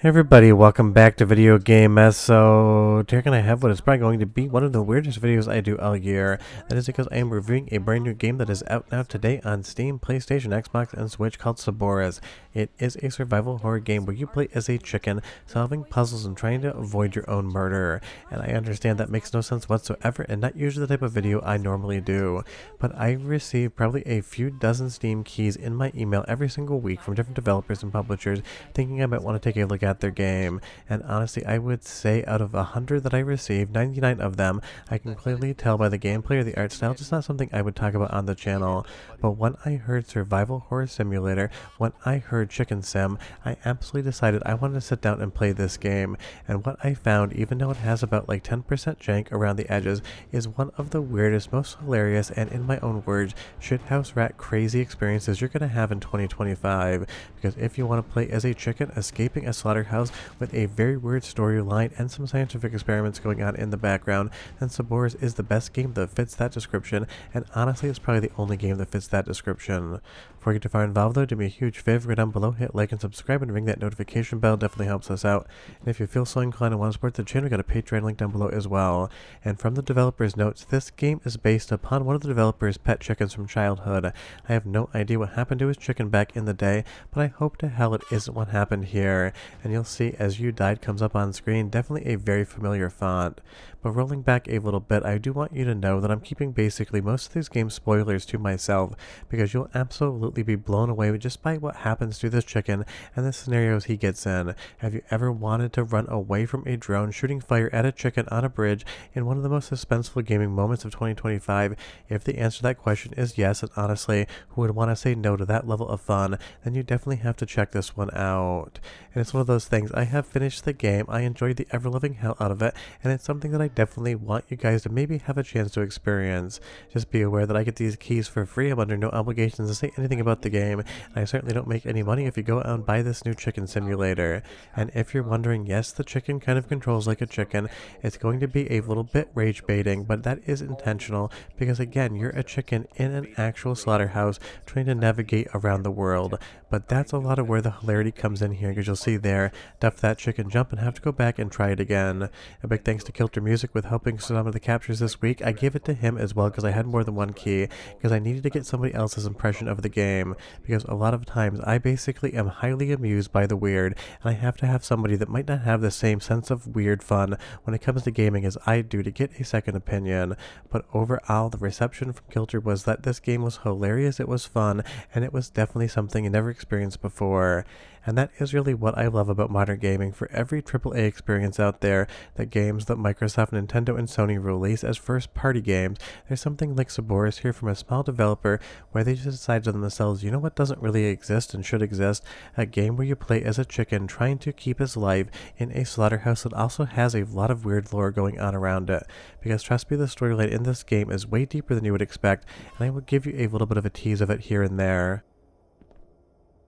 Hey everybody, welcome back to Video Game Mess. So, today I have what is probably going to be one of the weirdest videos I do all year. That is because I am reviewing a brand new game that is out now today on Steam, PlayStation, Xbox, and Switch called Saborus. It is a survival horror game where you play as a chicken, solving puzzles and trying to avoid your own murder. And I understand that makes no sense whatsoever and not usually the type of video I normally do. But I receive probably a few dozen Steam keys in my email every single week from different developers and publishers thinking I might want to take a look at their game. And honestly, I would say out of 100 that I received, 99 of them I can clearly tell by the gameplay or the art style, just not something I would talk about on the channel. But when I heard survival horror simulator, when I heard chicken sim, I absolutely decided I wanted to sit down and play this game. And what I found, even though it has about like 10% jank around the edges, is one of the weirdest, most hilarious, and in my own words, shithouse rat crazy experiences you're gonna have in 2025. Because if you want to play as a chicken escaping a slaughterhouse with a very weird storyline and some scientific experiments going on in the background, then Saborus is the best game that fits that description, and honestly it's probably the only game that fits that description. Before you get too far involved though, do me a huge favor, go down below, hit like and subscribe, and ring that notification bell, definitely helps us out. And if you feel so inclined and want to support the channel, we got a Patreon link down below as well. And from the developer's notes, this game is based upon one of the developer's pet chickens from childhood. I have no idea what happened to his chicken back in the day, but I hope to hell it isn't what happened here. And you'll see as "You Died" comes up on screen, definitely a very familiar font. But rolling back a little bit, I do want you to know that I'm keeping basically most of these game spoilers to myself, because you'll absolutely be blown away just by what happens to this chicken and the scenarios he gets in. Have you ever wanted to run away from a drone shooting fire at a chicken on a bridge in one of the most suspenseful gaming moments of 2025? If the answer to that question is yes, and honestly, who would want to say no to that level of fun, then you definitely have to check this one out. And it's one of those things, I have finished the game, I enjoyed the ever-loving hell out of it, and it's something that I definitely want you guys to maybe have a chance to experience. Just be aware that I get these keys for free, I'm under no obligations to say anything about the game, and I certainly don't make any money if you go out and buy this new chicken simulator. And if you're wondering, yes, the chicken kind of controls like a chicken. It's going to be a little bit rage baiting, but that is intentional, because again, you're a chicken in an actual slaughterhouse trying to navigate around the world. But that's a lot of where the hilarity comes in here, because you'll see there, duff that chicken jump and have to go back and try it again. A big thanks to Kilter Music with helping some of the captures this week. I gave it to him as well because I had more than one key, because I needed to get somebody else's impression of the game, because a lot of times I basically am highly amused by the weird, and I have to have somebody that might not have the same sense of weird fun when it comes to gaming as I do to get a second opinion. But overall, the reception from Kilter was that this game was hilarious, it was fun, and it was definitely something I never experienced before. And that is really what I love about modern gaming. For every AAA experience out there, the games that Microsoft, Nintendo, and Sony release as first-party games, there's something like Saborus here from a small developer where they just decide to themselves, you know what doesn't really exist and should exist? A game where you play as a chicken trying to keep his life in a slaughterhouse that also has a lot of weird lore going on around it. Because trust me, the storyline in this game is way deeper than you would expect, and I will give you a little bit of a tease of it here and there.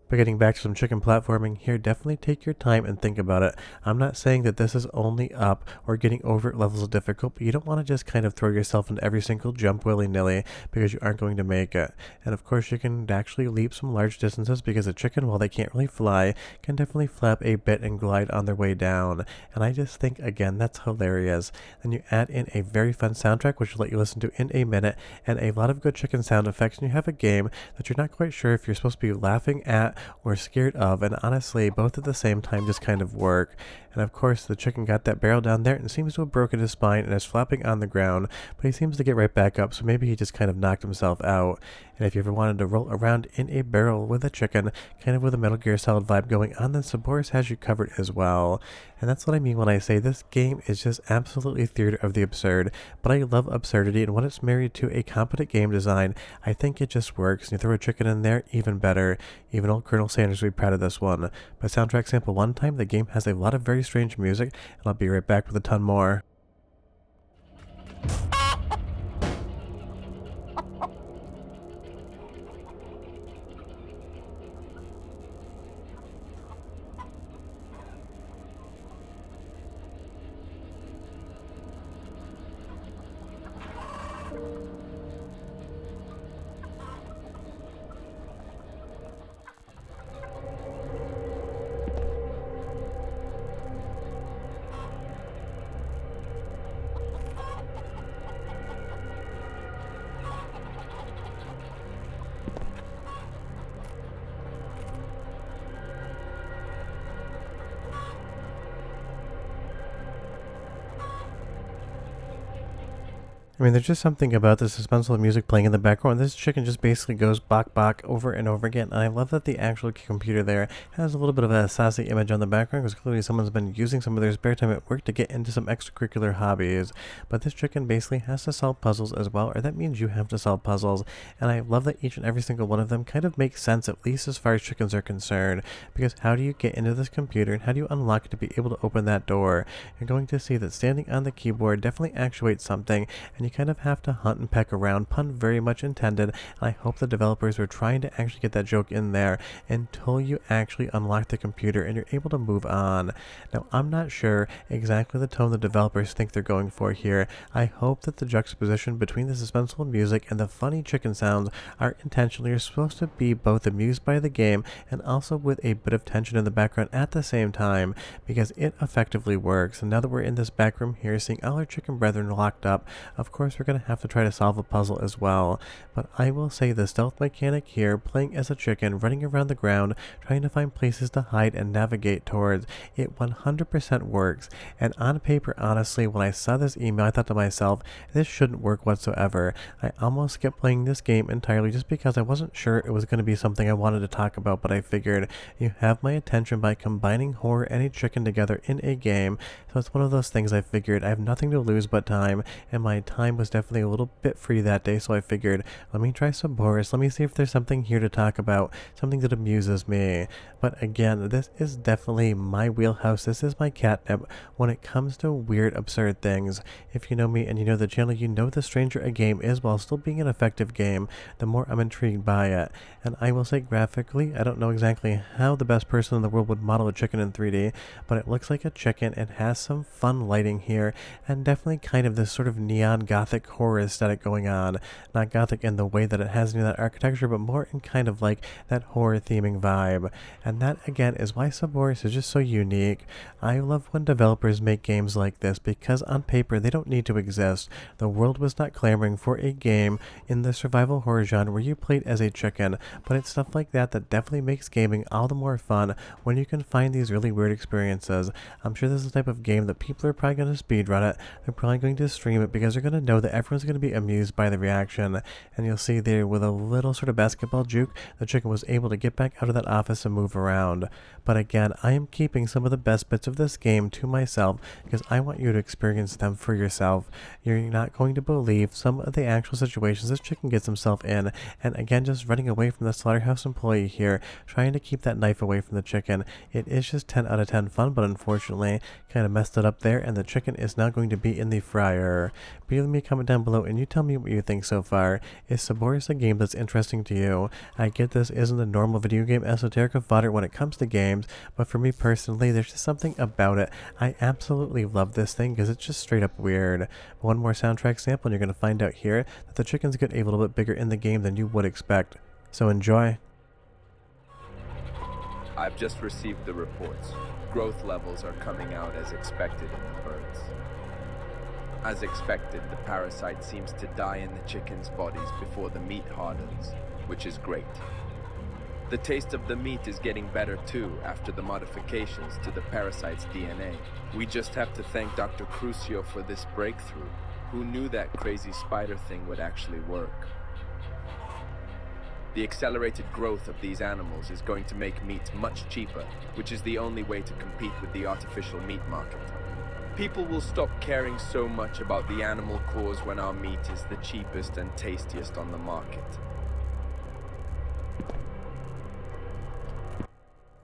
But getting back to some chicken platforming here, definitely take your time and think about it. I'm not saying that this is only up or getting over levels of difficult, but you don't want to just kind of throw yourself into every single jump willy-nilly, because you aren't going to make it. And of course you can actually leap some large distances, because a chicken, while they can't really fly, can definitely flap a bit and glide on their way down. And I just think, again, that's hilarious. Then you add in a very fun soundtrack, which will let you listen to in a minute, and a lot of good chicken sound effects, and you have a game that you're not quite sure if you're supposed to be laughing at or scared of, and honestly both at the same time just kind of work. And of course the chicken got that barrel down there and seems to have broken his spine and is flopping on the ground, but he seems to get right back up, so maybe he just kind of knocked himself out. And if you ever wanted to roll around in a barrel with a chicken, kind of with a Metal Gear Solid vibe going on, then Saborus has you covered as well. And that's what I mean when I say this game is just absolutely theater of the absurd. But I love absurdity, and when it's married to a competent game design, I think it just works. And you throw a chicken in there, even better. Even old Colonel Sanders would be proud of this one. By soundtrack sample one time, the game has a lot of very strange music, and I'll be right back with a ton more. I mean, there's just something about the suspenseful music playing in the background. This chicken just basically goes bok bok over and over again. And I love that the actual computer there has a little bit of a sassy image on the background because clearly someone's been using some of their spare time at work to get into some extracurricular hobbies. But this chicken basically has to solve puzzles as well, or that means you have to solve puzzles. And I love that each and every single one of them kind of makes sense, at least as far as chickens are concerned. Because how do you get into this computer and how do you unlock it to be able to open that door? You're going to see that standing on the keyboard definitely actuates something, and you kind of have to hunt and peck around, pun very much intended, and I hope the developers were trying to actually get that joke in there until you actually unlock the computer and you're able to move on. Now, I'm not sure exactly the tone the developers think they're going for here. I hope that the juxtaposition between the suspenseful music and the funny chicken sounds are intentionally are supposed to be both amused by the game and also with a bit of tension in the background at the same time, because it effectively works. And now that we're in this back room here, seeing all our chicken brethren locked up, of course we're going to have to try to solve a puzzle as well. But I will say the stealth mechanic here, playing as a chicken, running around the ground, trying to find places to hide and navigate towards, it 100% works. And on paper, honestly, when I saw this email, I thought to myself, this shouldn't work whatsoever. I almost skipped playing this game entirely just because I wasn't sure it was going to be something I wanted to talk about, but I figured you have my attention by combining horror and a chicken together in a game. So it's one of those things I figured I have nothing to lose but time, and my time was definitely a little bit free that day, so I figured, let me try Saborus, let me see if there's something here to talk about, something that amuses me. But again, this is definitely my wheelhouse, this is my catnip when it comes to weird, absurd things. If you know me and you know the channel, you know the stranger a game is while still being an effective game, the more I'm intrigued by it. And I will say graphically, I don't know exactly how the best person in the world would model a chicken in 3D, but it looks like a chicken. It has some fun lighting here, and definitely kind of this sort of neon gothic horror aesthetic going on. Not gothic in the way that it has any of that architecture, but more in kind of like that horror theming vibe. And that again is why Saborus is just so unique. I love when developers make games like this because on paper they don't need to exist. The world was not clamoring for a game in the survival horror genre where you played as a chicken, but it's stuff like that that definitely makes gaming all the more fun when you can find these really weird experiences. I'm sure this is the type of game that people are probably going to speedrun it. They're probably going to stream it because they're going to know that everyone's going to be amused by the reaction. And you'll see there with a little sort of basketball juke, the chicken was able to get back out of that office and move around. But again, I am keeping some of the best bits of this game to myself because I want you to experience them for yourself. You're not going to believe some of the actual situations this chicken gets himself in. And again, just running away from the slaughterhouse employee here, trying to keep that knife away from the chicken. It is just 10 out of 10 fun, but unfortunately, kind of messed it up there, and the chicken is now going to be in the fryer. But leave me a comment down below and you tell me what you think so far. Is Saborus a game that's interesting to you? I get this isn't a normal video game esoteric fodder when it comes to games, but for me personally, there's just something about it. I absolutely love this thing because it's just straight up weird. One more soundtrack sample and you're going to find out here that the chickens get a little bit bigger in the game than you would expect. So enjoy. I've just received the reports. Growth levels are coming out as expected in the birds. As expected, the parasite seems to die in the chickens' bodies before the meat hardens, which is great. The taste of the meat is getting better too after the modifications to the parasite's DNA. We just have to thank Dr. Crucio for this breakthrough. Who knew that crazy spider thing would actually work? The accelerated growth of these animals is going to make meat much cheaper, which is the only way to compete with the artificial meat market. People will stop caring so much about the animal cause when our meat is the cheapest and tastiest on the market.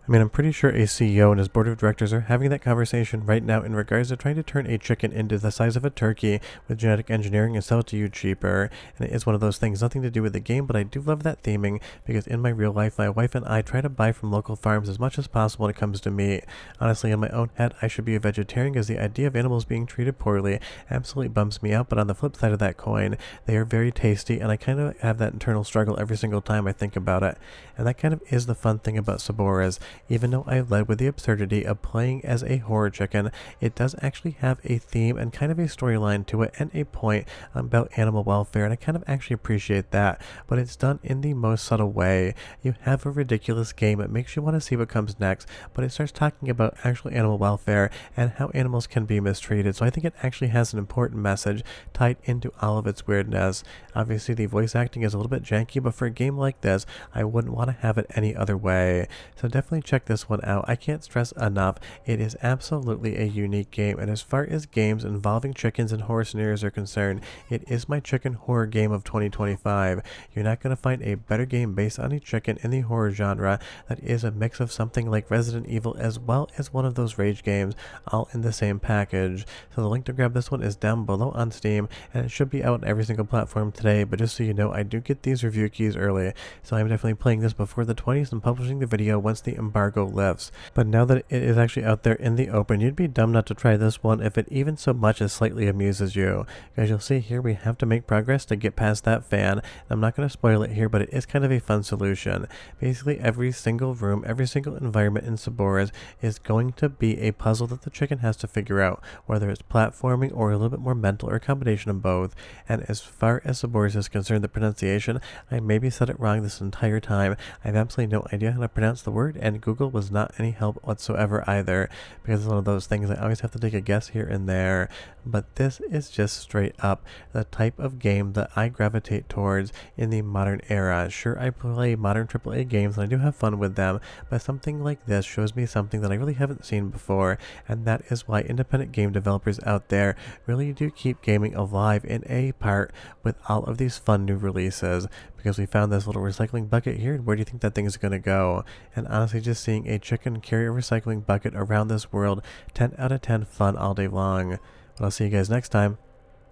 I mean, I'm pretty sure a CEO and his board of directors are having that conversation right now in regards to trying to turn a chicken into the size of a turkey with genetic engineering and sell it to you cheaper. And it is one of those things, nothing to do with the game, but I do love that theming because in my real life, my wife and I try to buy from local farms as much as possible when it comes to meat. Honestly, in my own head, I should be a vegetarian because the idea of animals being treated poorly absolutely bums me out. But on the flip side of that coin, they are very tasty, and I kind of have that internal struggle every single time I think about it. And that kind of is the fun thing about Saborus. Even though I led with the absurdity of playing as a horror chicken, it does actually have a theme and kind of a storyline to it and a point about animal welfare, and I kind of actually appreciate that, but it's done in the most subtle way. You have a ridiculous game, it makes you want to see what comes next, but it starts talking about actual animal welfare and how animals can be mistreated, so I think it actually has an important message tied into all of its weirdness. Obviously, the voice acting is a little bit janky, but for a game like this, I wouldn't want to have it any other way. So definitely check this one out. I can't stress enough, it is absolutely a unique game, and as far as games involving chickens and horror scenarios are concerned, it is my chicken horror game of 2025. You're not going to find a better game based on a chicken in the horror genre that is a mix of something like Resident Evil as well as one of those Rage games, all in the same package. So the link to grab this one is down below on Steam, and it should be out on every single platform today, but just so you know, I do get these review keys early, so I'm definitely playing this before the 20th and publishing the video once the embargo lifts. But now that it is actually out there in the open, you'd be dumb not to try this one if it even so much as slightly amuses you. As you'll see here, we have to make progress to get past that fan. I'm not going to spoil it here, but it is kind of a fun solution. Basically, every single room, every single environment in Saborus is going to be a puzzle that the chicken has to figure out, whether it's platforming or a little bit more mental or a combination of both. And as far as Saborus is concerned, the pronunciation, I maybe said it wrong this entire time. I have absolutely no idea how to pronounce the word, and Google was not any help whatsoever either, because it's one of those things I always have to take a guess here and there. But this is just straight up the type of game that I gravitate towards in the modern era. Sure, I play modern AAA games and I do have fun with them, but something like this shows me something that I really haven't seen before, and that is why independent game developers out there really do keep gaming alive in a part with all of these fun new releases, because we found this little recycling bucket here, and where do you think that thing is going to go? And honestly, just seeing a chicken carry a recycling bucket around this world, 10 out of 10 fun all day long. But I'll see you guys next time.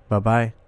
Bye bye.